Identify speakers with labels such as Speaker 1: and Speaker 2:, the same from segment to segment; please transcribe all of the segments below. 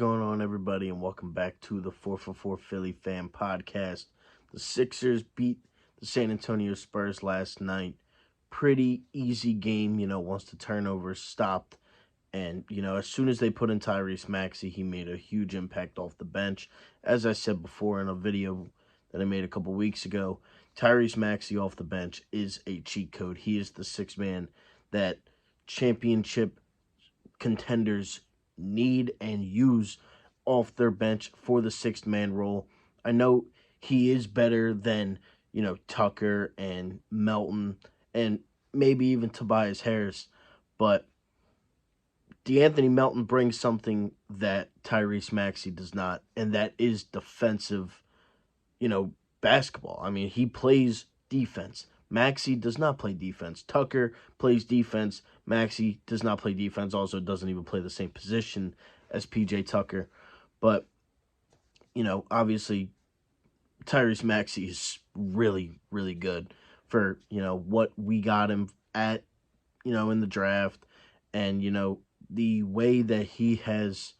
Speaker 1: going on, everybody, and welcome back to the 4 for 4 Philly Fan Podcast. The Sixers beat the San Antonio Spurs last night. Pretty easy game, once the turnovers stopped. And, as soon as they put in Tyrese Maxey, he made a huge impact off the bench. As I said before in a video that I made a couple weeks ago, Tyrese Maxey off the bench is a cheat code. He is the sixth man that championship contenders need and use off their bench for the sixth man role. I know he is better than, Tucker and Melton and maybe even Tobias Harris, but DeAnthony Melton brings something that Tyrese Maxey does not, and that is defensive, basketball. I mean, he plays defense. Maxey does not play defense. Tucker plays defense. Maxey does not play defense. Also doesn't even play the same position as PJ Tucker. But, obviously Tyrese Maxey is really, really good for, what we got him at, in the draft. And, the way that he has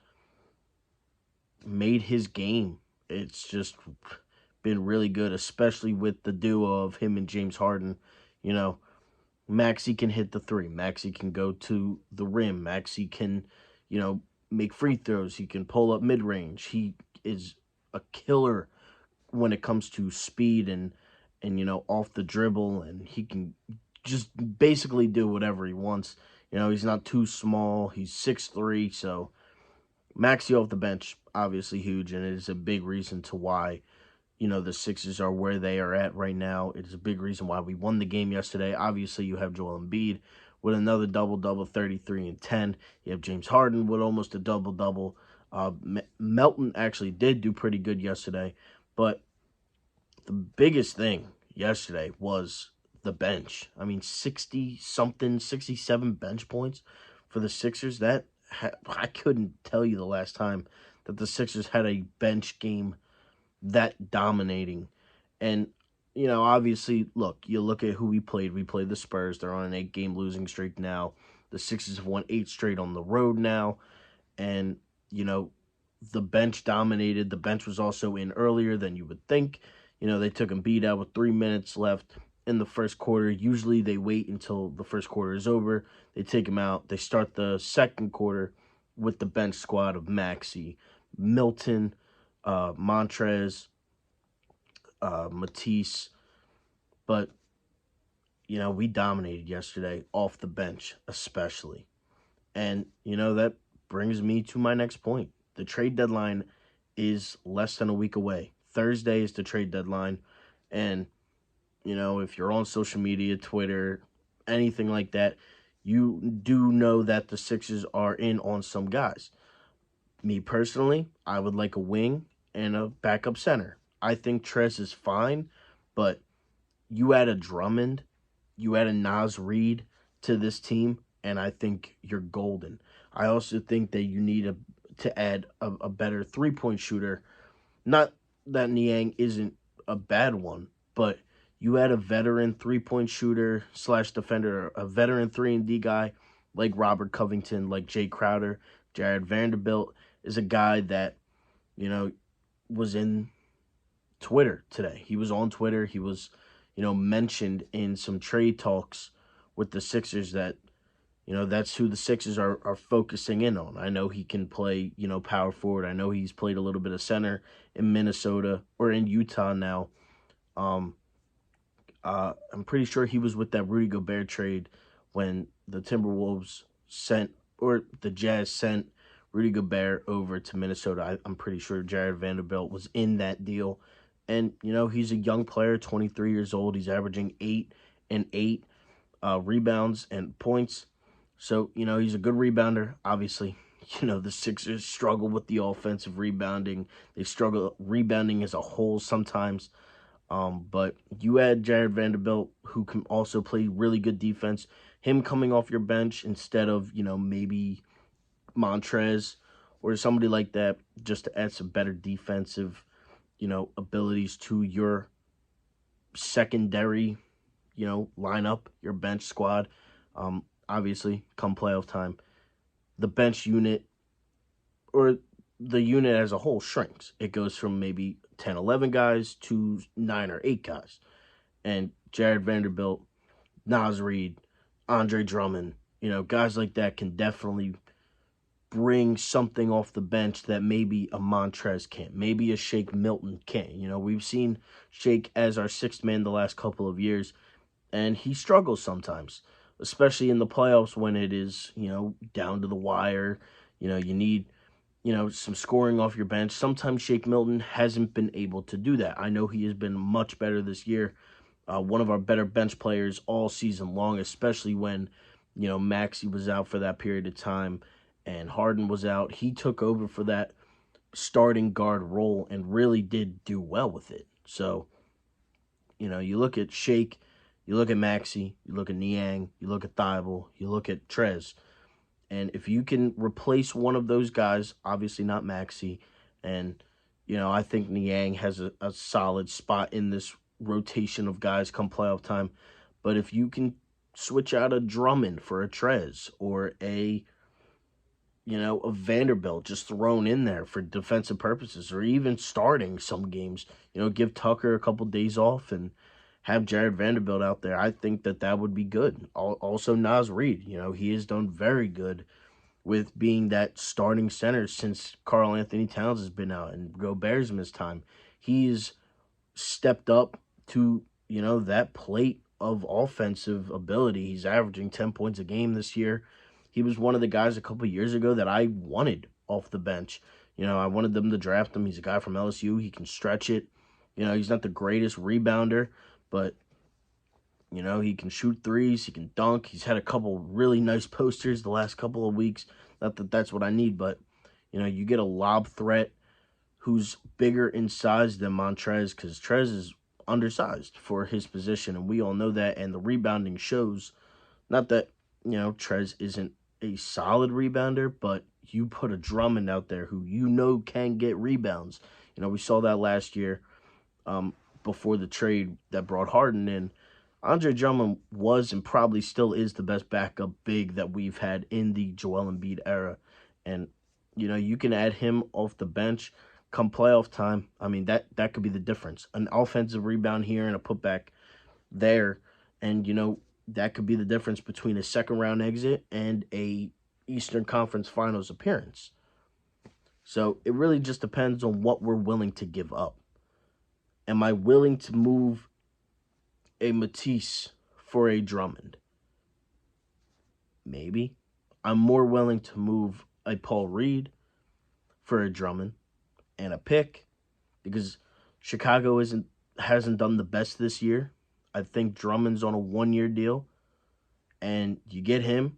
Speaker 1: made his game, it's just been really good, especially with the duo of him and James Harden. Maxey can hit the three. Maxey can go to the rim. Maxey can, make free throws. He can pull up mid-range. He is a killer when it comes to speed and off the dribble, and he can just basically do whatever he wants. He's not too small. He's 6'3", so Maxey off the bench, obviously huge, and it is a big reason to why the Sixers are where they are at right now. It is a big reason why we won the game yesterday. Obviously, you have Joel Embiid with another double-double, 33 and 10. You have James Harden with almost a double-double. Melton actually did do pretty good yesterday, but the biggest thing yesterday was the bench. I mean, 60-something, 67 bench points for the Sixers. I couldn't tell you the last time that the Sixers had a bench game that dominating. And, obviously, you look at who we played. We played the Spurs. They're on an 8-game losing streak now. The Sixers have won 8 straight on the road now. And, the bench dominated. The bench was also in earlier than you would think. They took Embiid out with 3 minutes left in the first quarter. Usually they wait until the first quarter is over. They take him out. They start the second quarter with the bench squad of Maxey, Milton, Montrez, Matisse. But, we dominated yesterday off the bench especially. And, that brings me to my next point. The trade deadline is less than a week away. Thursday is the trade deadline. And, if you're on social media, Twitter, anything like that, you do know that the Sixers are in on some guys. Me personally, I would like a wing and a backup center. I think Trez is fine, but you add a Drummond, you add a Naz Reid to this team, and I think you're golden. I also think that you need to add a better three-point shooter. Not that Niang isn't a bad one, but you add a veteran three-point shooter / defender, a veteran 3-and-D guy like Robert Covington, like Jay Crowder. Jarred Vanderbilt is a guy that, was in Twitter today. He was on Twitter. He was, mentioned in some trade talks with the Sixers that, that's who the Sixers are focusing in on. I know he can play, power forward. I know he's played a little bit of center in Minnesota or in Utah now. I'm pretty sure he was with that Rudy Gobert trade when the Timberwolves the Jazz sent Rudy Gobert over to Minnesota. I'm pretty sure Jarred Vanderbilt was in that deal. And, he's a young player, 23 years old. He's averaging 8 and 8 rebounds and points. So, he's a good rebounder. Obviously, the Sixers struggle with the offensive rebounding. They struggle rebounding as a whole sometimes. But you add Jarred Vanderbilt, who can also play really good defense. Him coming off your bench instead of, maybe Montrez or somebody like that, just to add some better defensive, abilities to your secondary, lineup, your bench squad. Obviously, come playoff time, the bench unit or the unit as a whole shrinks. It goes from maybe 10, 11 guys to 9 or 8 guys. And Jarred Vanderbilt, Nas Reed, Andre Drummond, guys like that can definitely bring something off the bench that maybe a Montrez can't, maybe a Shake Milton can't. We've seen Shake as our sixth man the last couple of years, and he struggles sometimes, especially in the playoffs when it is, down to the wire. You need, some scoring off your bench. Sometimes Shake Milton hasn't been able to do that. I know he has been much better this year, one of our better bench players all season long, especially when, Maxey was out for that period of time and Harden was out. He took over for that starting guard role and really did do well with it. So, you look at Shake, you look at Maxey, you look at Niang, you look at Thibault, you look at Trez. And if you can replace one of those guys, obviously not Maxey, and, I think Niang has a solid spot in this rotation of guys come playoff time. But if you can switch out a Drummond for a Trez or a Vanderbilt just thrown in there for defensive purposes, or even starting some games, give Tucker a couple days off and have Jarred Vanderbilt out there. I think that would be good. Also, Nas Reed, he has done very good with being that starting center since Karl Anthony Towns has been out and Gobert's missed time. He's stepped up to, that plate of offensive ability. He's averaging 10 points a game this year. He was one of the guys a couple years ago that I wanted off the bench. I wanted them to draft him. He's a guy from LSU. He can stretch it. He's not the greatest rebounder, but he can shoot threes. He can dunk. He's had a couple really nice posters the last couple of weeks. Not that that's what I need, but, you get a lob threat who's bigger in size than Montrez, because Trez is undersized for his position, and we all know that, and the rebounding shows. Not that, Trez isn't a solid rebounder, but you put a Drummond out there who can get rebounds. We saw that last year before the trade that brought Harden in. Andre Drummond was and probably still is the best backup big that we've had in the Joel Embiid era. And, you can add him off the bench come playoff time. I mean, that could be the difference. An offensive rebound here and a putback there. And, that could be the difference between a second round exit and a Eastern Conference Finals appearance. So it really just depends on what we're willing to give up. Am I willing to move a Matisse for a Drummond? Maybe. I'm more willing to move a Paul Reed for a Drummond and a pick, because Chicago hasn't done the best this year. I think Drummond's on a 1-year deal, and you get him.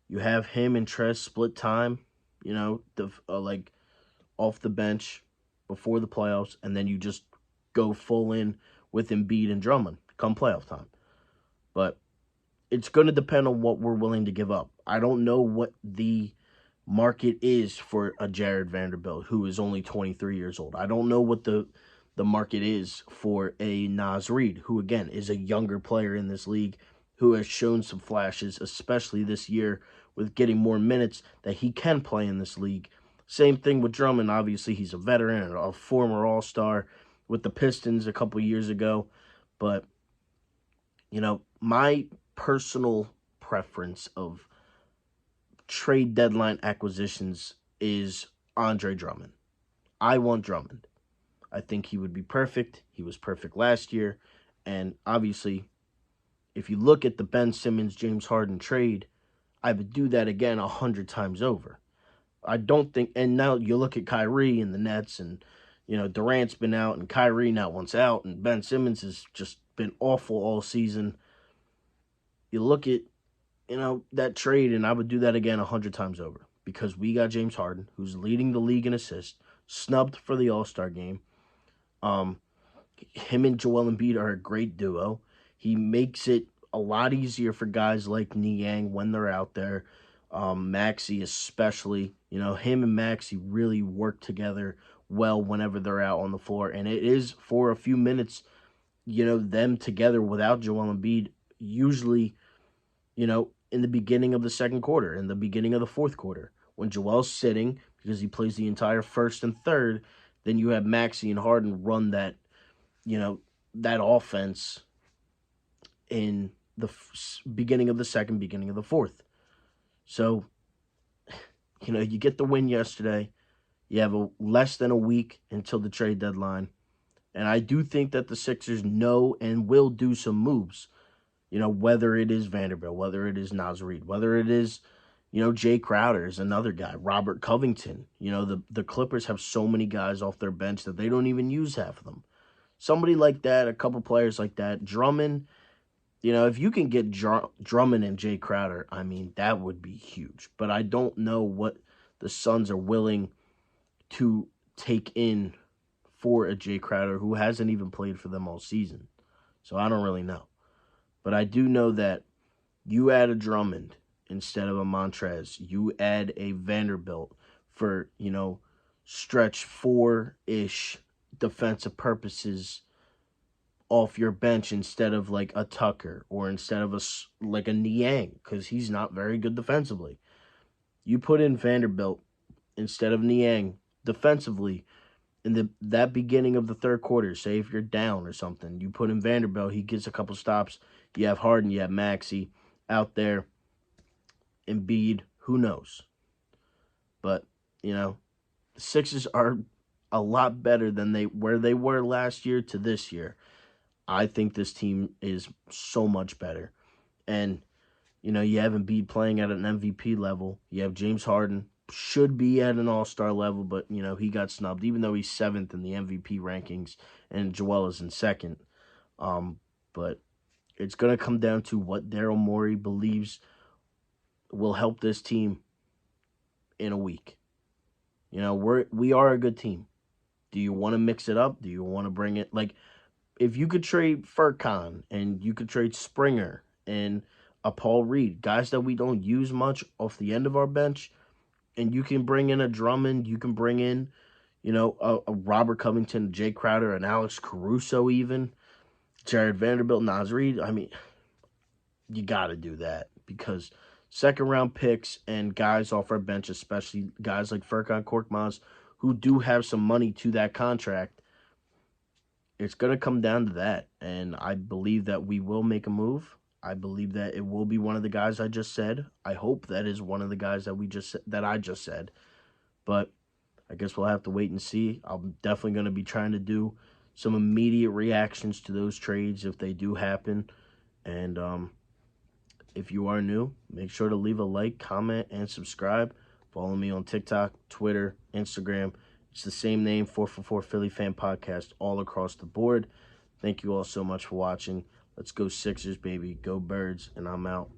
Speaker 1: You have him and Trez split time, like off the bench before the playoffs, and then you just go full in with Embiid and Drummond come playoff time. But it's going to depend on what we're willing to give up. I don't know what the market is for a Jarred Vanderbilt, who is only 23 years old. I don't know what the market is for a Nas Reed, who, again, is a younger player in this league, who has shown some flashes, especially this year, with getting more minutes that he can play in this league. Same thing with Drummond. Obviously, he's a veteran and a former All-Star with the Pistons a couple years ago. But, my personal preference of trade deadline acquisitions is Andre Drummond. I want Drummond. I think he would be perfect. He was perfect last year. And obviously, if you look at the Ben Simmons, James Harden trade, I would do that again 100 times over. I don't think, and now you look at Kyrie and the Nets, and, Durant's been out and Kyrie now wants out, and Ben Simmons has just been awful all season. You look at, that trade, and I would do that again 100 times over, because we got James Harden, who's leading the league in assists, snubbed for the All-Star game. Him and Joel Embiid are a great duo. He makes it a lot easier for guys like Niang when they're out there. Maxey especially. Him and Maxey really work together well whenever they're out on the floor. And it is for a few minutes, them together without Joel Embiid, usually, in the beginning of the second quarter, in the beginning of the fourth quarter, when Joel's sitting, because he plays the entire first and third. Then you have Maxey and Harden run that, you know, that offense in the beginning of the second, beginning of the fourth. So, you get the win yesterday. You have less than a week until the trade deadline. And I do think that the Sixers know and will do some moves. Whether it is Vanderbilt, whether it is Naz Reid, whether it is, Jay Crowder is another guy, Robert Covington. The Clippers have so many guys off their bench that they don't even use half of them. Somebody like that, a couple players like that, Drummond, if you can get Drummond and Jay Crowder, I mean, that would be huge. But I don't know what the Suns are willing to take in for a Jay Crowder who hasn't even played for them all season. So I don't really know. But I do know that you add a Drummond instead of a Montrez. You add a Vanderbilt for, stretch 4-ish defensive purposes off your bench instead of like a Tucker or instead of like a Niang, because he's not very good defensively. You put in Vanderbilt instead of Niang defensively in that beginning of the third quarter. Say if you're down or something, you put in Vanderbilt, he gets a couple stops. You have Harden, you have Maxey out there, Embiid, who knows? But, the Sixers are a lot better than where they were last year to this year. I think this team is so much better. And, you have Embiid playing at an MVP level. You have James Harden, should be at an all-star level, but, he got snubbed, even though he's 7th in the MVP rankings and Joel is in 2nd. But it's going to come down to what Daryl Morey believes will help this team in a week. We are a good team. Do you want to mix it up? Do you want to bring it, like, if you could trade Furkan and you could trade Springer and a Paul Reed, guys that we don't use much off the end of our bench, and you can bring in a Drummond, you can bring in, a Robert Covington, Jay Crowder, and Alex Caruso even, Jarred Vanderbilt, Naz Reid. I mean, you got to do that because second-round picks and guys off our bench, especially guys like Furkan Korkmaz, who do have some money to that contract, it's going to come down to that. And I believe that we will make a move. I believe that it will be one of the guys I just said. I hope that is one of the guys that I just said. But I guess we'll have to wait and see. I'm definitely going to be trying to do some immediate reactions to those trades if they do happen. And if you are new, make sure to leave a like, comment, and subscribe. Follow me on TikTok, Twitter, Instagram. It's the same name, 444 Philly Fan Podcast, all across the board. Thank you all so much for watching. Let's go Sixers, baby. Go Birds, and I'm out.